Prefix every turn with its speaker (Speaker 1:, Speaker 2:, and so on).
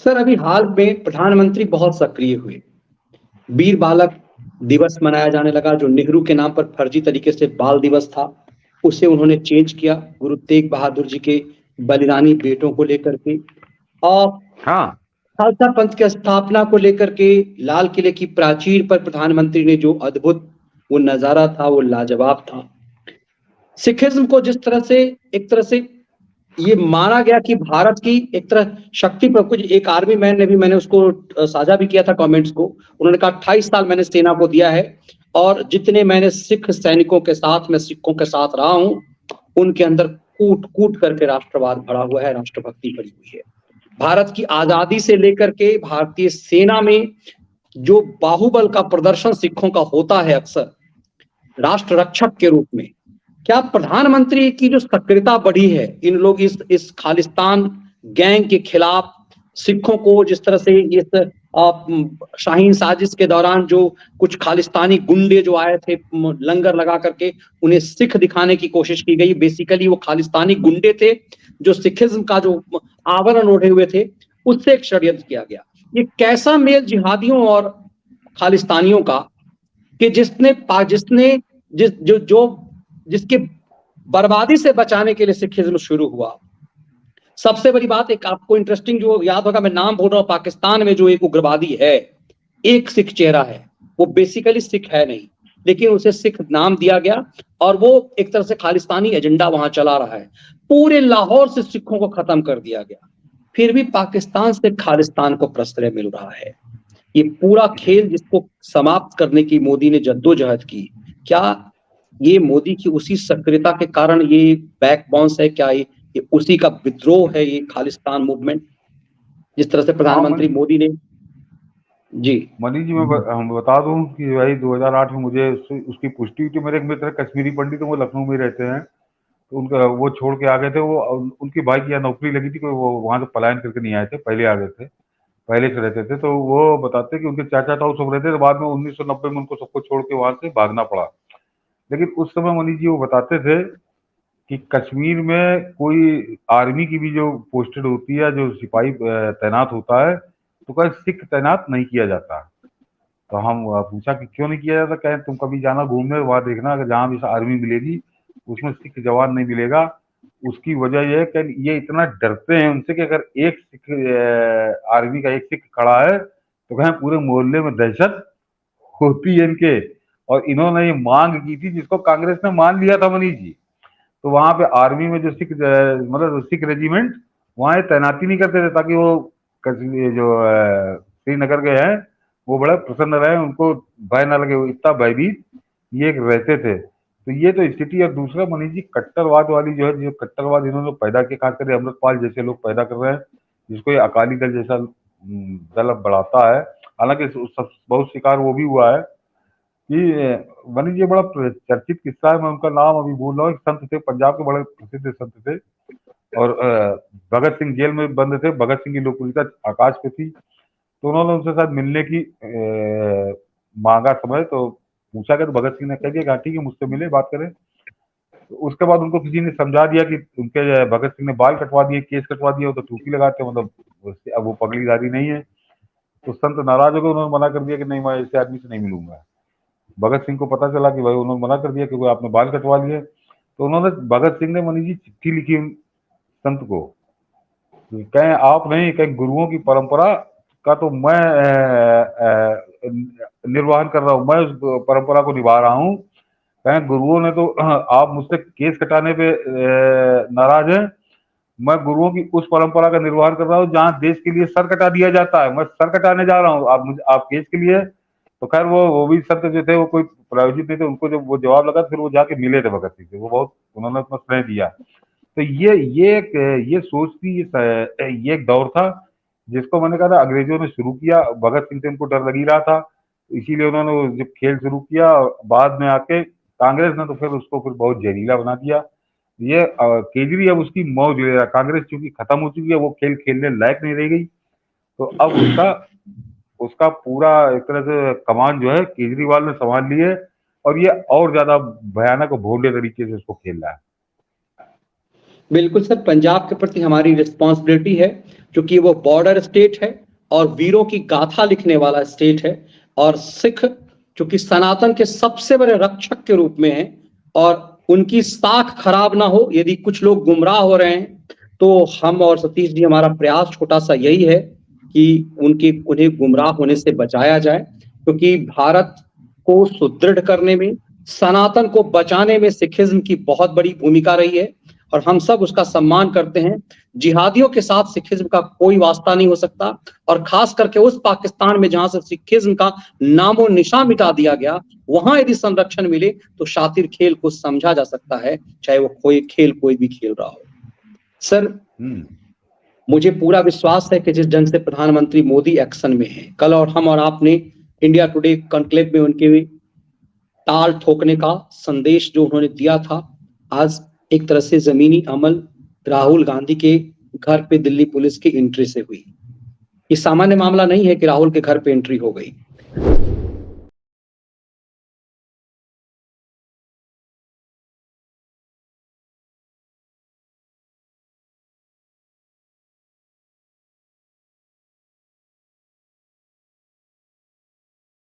Speaker 1: Sir अभी हाल में प्रधानमंत्री बहुत सक्रिय हुए। वीर बालक दिवस मनाया जाने लगा, जो नेहरू के नाम पर फर्जी तरीके से बाल दिवस था, उसे उन्होंने चेंज किया गुरु तेग बहादुर जी के बलिदानी बेटों को लेकर के। और
Speaker 2: हाँ
Speaker 1: खालसा पंथ की स्थापना को लेकर के लाल किले की प्राचीर पर प्रधानमंत्री ने जो अद्भुत वो नजारा था, वो लाजवाब था। सिखिज्म को जिस तरह से एक तरह से ये माना गया कि भारत की एक तरह शक्ति पर, कुछ एक आर्मी मैन ने भी, मैंने उसको साझा भी किया था कमेंट्स को, उन्होंने कहा 28 साल मैंने सेना को दिया है और जितने मैंने सिख सैनिकों के साथ, मैं सिखों के साथ रहा हूं, उनके अंदर कूट कूट करके राष्ट्रवाद भरा हुआ है, राष्ट्रभक्ति भरी हुई है। भारत की आजादी से लेकर के भारतीय सेना में जो बाहुबल का प्रदर्शन सिखों का होता है अक्सर राष्ट्र रक्षक के रूप में, क्या प्रधानमंत्री की जो सक्रियता बढ़ी है, इन लोग इस खालिस्तान गैंग के खिलाफ सिखों को जिस तरह से इस शाहीन साजिश के दौरान जो कुछ खालिस्तानी गुंडे जो आए थे लंगर लगा करके उन्हें सिख दिखाने की कोशिश की गई, बेसिकली वो खालिस्तानी गुंडे थे जो सिखिज्म का जो आवरण ओढ़े हुए थे, उससे एक षड्यंत्र किया गया। ये कैसा मेल जिहादियों और खालिस्तानियों का कि जिसने जिस जो जो जिसके बर्बादी से बचाने के लिए सिखिज्म शुरू हुआ। सबसे बड़ी बात, एक आपको इंटरेस्टिंग जो याद होगा, मैं नाम बोल रहा हूं, पाकिस्तान में जो एक उग्रवादी है, एक सिख चेहरा है, वो बेसिकली सिख है नहीं, लेकिन उसे सिख नाम दिया गया और वो एक तरह से खालिस्तानी एजेंडा वहां चला रहा है। पूरे लाहौर से सिखों को खत्म कर दिया गया, फिर भी पाकिस्तान से खालिस्तान को प्रश्रय मिल रहा है। ये पूरा खेल जिसको समाप्त करने की मोदी ने जद्दोजहद की, क्या ये मोदी की उसी सक्रियता के कारण ये बैकबॉन्स है? क्या ये उसी का विद्रोह है, ये खालिस्तान मूवमेंट, जिस तरह से प्रधानमंत्री मोदी ने? जी
Speaker 2: मनीष जी, हम बता दूं कि भाई 2008 में मुझे उसकी पुष्टि हुई थी। मेरे एक मित्र कश्मीरी पंडित, वो लखनऊ में रहते हैं, तो उनका वो छोड़ के आ गए थे। वो उनकी भाई की यहाँ नौकरी लगी थी, वो वहां से पलायन करके नहीं आए थे, पहले आ गए थे, पहले से रहते थे। तो वो बताते कि उनके चाचा ताऊ सब रहते थे, बाद में 1990 में उनको सबको छोड़ के वहां से भागना पड़ा। लेकिन उस समय मनीष जी वो बताते थे कि कश्मीर में कोई आर्मी की भी जो पोस्टेड होती है, जो सिपाही तैनात होता है, तो कहीं सिख तैनात नहीं किया जाता। तो हम पूछा कि क्यों नहीं किया जाता? कहें तुम कभी जाना घूमने, वहां देखना कि जहां भी आर्मी मिलेगी उसमें सिख जवान नहीं मिलेगा। उसकी वजह यह है कि ये इतना डरते हैं उनसे कि अगर एक सिख आर्मी का एक सिख खड़ा है तो कहें पूरे मोहल्ले में दहशत होती है इनके। और इन्होंने ये मांग की थी जिसको कांग्रेस ने मान लिया था मनीष जी। तो वहां पे आर्मी में जो सिख मतलब सिख रेजिमेंट वहां ये तैनाती नहीं करते थे, ताकि वो जो श्रीनगर के हैं वो बड़ा प्रसन्न रहे, उनको भय ना लगे, वो इतना भयभीत ये रहते थे। तो ये तो स्थिति। और दूसरा मनीष जी, कट्टरवाद वाली जो है, जो कट्टरवाद इन्होंने पैदा किया, खासकर अमृतपाल जैसे लोग पैदा कर रहे हैं, जिसको ये अकाली दल जैसा दल अब बढ़ाता है। हालांकि बहुत शिकार वो भी हुआ है कि मनीष जी बड़ा चर्चित किस्सा है, मैं उनका नाम अभी भूल रहा हूँ। एक संत थे, पंजाब के बड़े प्रसिद्ध संत थे, और भगत सिंह जेल में बंद थे। भगत सिंह की लोकप्रियता आकाश पे थी, तो उन्होंने उनसे साथ मिलने की मांगा समय। तो पूछा गया तो भगत सिंह ने कह दिया ठीक है, मुझसे मिले, बात करें। तो उसके बाद उनको किसी ने समझा दिया कि उनके भगत सिंह ने बाल कटवा दिए, केस कटवा दिए, वो तो टोपी लगाते, मतलब अब वो पगड़ीदारी नहीं है। तो संत नाराज हो गए, उन्होंने मना कर दिया कि नहीं, मैं ऐसे आदमी से नहीं मिलूंगा। भगत सिंह को पता चला कि भाई उन्होंने मना कर दिया क्योंकि आपने बाल कटवा लिए। तो उन्होंने, भगत सिंह ने मनीष जी चिट्ठी लिखी संत को, कहें आप नहीं, कहें गुरुओं की परंपरा का तो मैं निर्वहन कर रहा हूँ, मैं उस परंपरा को निभा रहा हूँ। कहें गुरुओं ने तो आप मुझसे केस कटाने पे नाराज हैं, मैं गुरुओं की उस परंपरा का निर्वहन कर रहा हूँ जहाँ देश के लिए सर कटा दिया जाता है, मैं सर कटाने जा रहा हूँ, आप केस के लिए। तो खैर वो भी संत जो थे वो कोई प्रायोजित नहीं थे, उनको जब वो जवाब लगा फिर वो जाके मिले थे भगत सिंह से, वो बहुत उन्होंने अपना स्नेह दिया। तो ये सोच थी, ये एक दौर था जिसको मैंने कहा था अंग्रेजों ने शुरू किया। भगत सिंह से उनको डर लग ही रहा था, इसीलिए उन्होंने जब खेल शुरू किया, बाद में आके कांग्रेस ने तो फिर उसको फिर बहुत जहरीला बना दिया। ये केजरी अब उसकी मौज ले रहा, कांग्रेस चूंकि खत्म हो चुकी है, वो खेल खेलने लायक नहीं रह गई, तो अब उसका पूरा एक तरह से कमान जो है केजरीवाल ने संभाल ली है, और ये और ज्यादा भयानक और भोले तरीके से उसको खेल रहा है।
Speaker 1: बिल्कुल सर, पंजाब के प्रति हमारी रिस्पॉन्सिबिलिटी है, क्योंकि वो बॉर्डर स्टेट है और वीरों की गाथा लिखने वाला स्टेट है, और सिख चूंकि सनातन के सबसे बड़े रक्षक के रूप में है, और उनकी साख खराब ना हो, यदि कुछ लोग गुमराह हो रहे हैं तो हम और सतीश जी, हमारा प्रयास छोटा सा यही है कि उन्हें गुमराह होने से बचाया जाए, क्योंकि भारत को सुदृढ़ करने में, सनातन को बचाने में सिखिज्म की बहुत बड़ी भूमिका रही है, और हम सब उसका सम्मान करते हैं। जिहादियों के साथ सिखिज्म का कोई वास्ता नहीं हो सकता, और खास करके उस पाकिस्तान में जहां से सिखिज्म का नामो निशान मिटा दिया गया, वहां यदि संरक्षण मिले तो शातिर खेल को समझा जा सकता है, चाहे वो कोई भी खेल रहा हो। सर, मुझे पूरा विश्वास है कि जिस ढंग से प्रधानमंत्री मोदी एक्शन में है, कल और हम और आपने इंडिया टुडे कॉन्क्लेव में उनके ताल ठोकने का संदेश जो उन्होंने दिया था, आज एक तरह से जमीनी अमल राहुल गांधी के घर पे दिल्ली पुलिस की एंट्री से हुई। ये सामान्य मामला नहीं है कि राहुल के घर पे एंट्री हो गई।